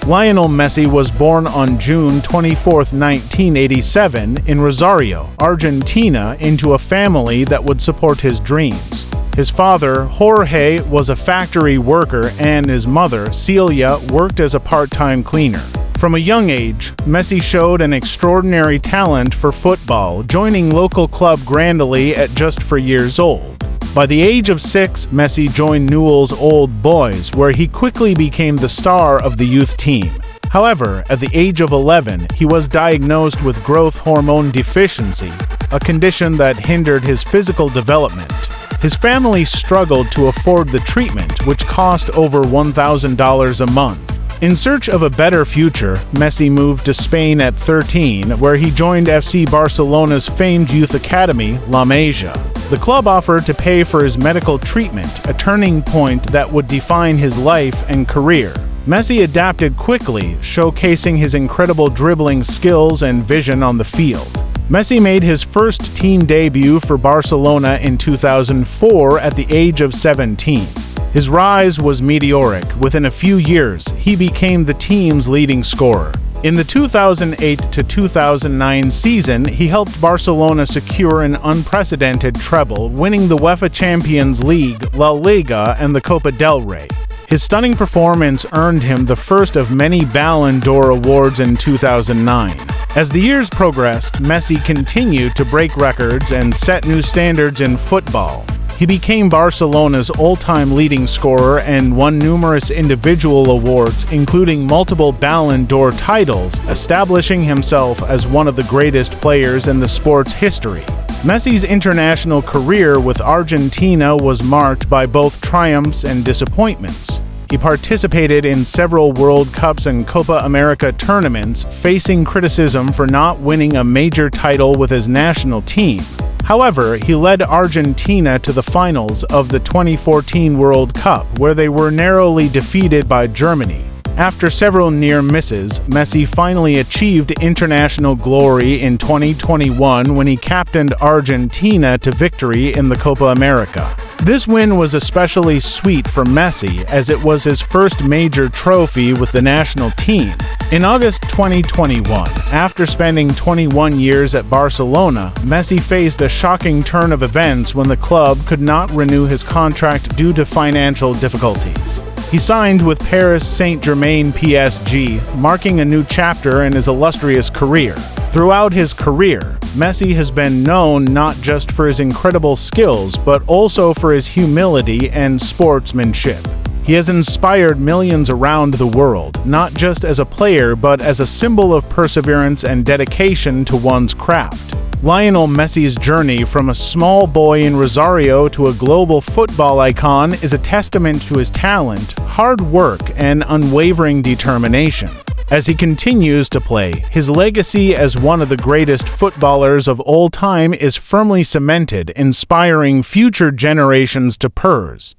Lionel Messi was born on June 24, 1987, in Rosario, Argentina, into a family that would support his dreams. His father, Jorge, was a factory worker, and his mother, Celia, worked as a part-time cleaner. From a young age, Messi showed an extraordinary talent for football, joining local club Grandoli at just 4 years old. By the age of 6, Messi joined Newell's Old Boys, where he quickly became the star of the youth team. However, at the age of 11, he was diagnosed with growth hormone deficiency, a condition that hindered his physical development. His family struggled to afford the treatment, which cost over $1,000 a month. In search of a better future, Messi moved to Spain at 13, where he joined FC Barcelona's famed youth academy, La Masia. The club offered to pay for his medical treatment, a turning point that would define his life and career. Messi adapted quickly, showcasing his incredible dribbling skills and vision on the field. Messi made his first team debut for Barcelona in 2004 at the age of 17. His rise was meteoric. Within a few years, he became the team's leading scorer. In the 2008-2009 season, he helped Barcelona secure an unprecedented treble, winning the UEFA Champions League, La Liga, and the Copa del Rey. His stunning performance earned him the first of many Ballon d'Or awards in 2009. As the years progressed, Messi continued to break records and set new standards in football. He became Barcelona's all-time leading scorer and won numerous individual awards, including multiple Ballon d'Or titles, establishing himself as one of the greatest players in the sport's history. Messi's international career with Argentina was marked by both triumphs and disappointments. He participated in several World Cups and Copa America tournaments, facing criticism for not winning a major title with his national team. However, he led Argentina to the finals of the 2014 World Cup, where they were narrowly defeated by Germany. After several near misses, Messi finally achieved international glory in 2021 when he captained Argentina to victory in the Copa America. This win was especially sweet for Messi, as it was his first major trophy with the national team. In August 2021, after spending 21 years at Barcelona, Messi faced a shocking turn of events when the club could not renew his contract due to financial difficulties. He signed with Paris Saint-Germain PSG, marking a new chapter in his illustrious career. Throughout his career, Messi has been known not just for his incredible skills, but also for his humility and sportsmanship. He has inspired millions around the world, not just as a player, but as a symbol of perseverance and dedication to one's craft. Lionel Messi's journey from a small boy in Rosario to a global football icon is a testament to his talent, hard work, and unwavering determination. As he continues to play, his legacy as one of the greatest footballers of all time is firmly cemented, inspiring future generations to purse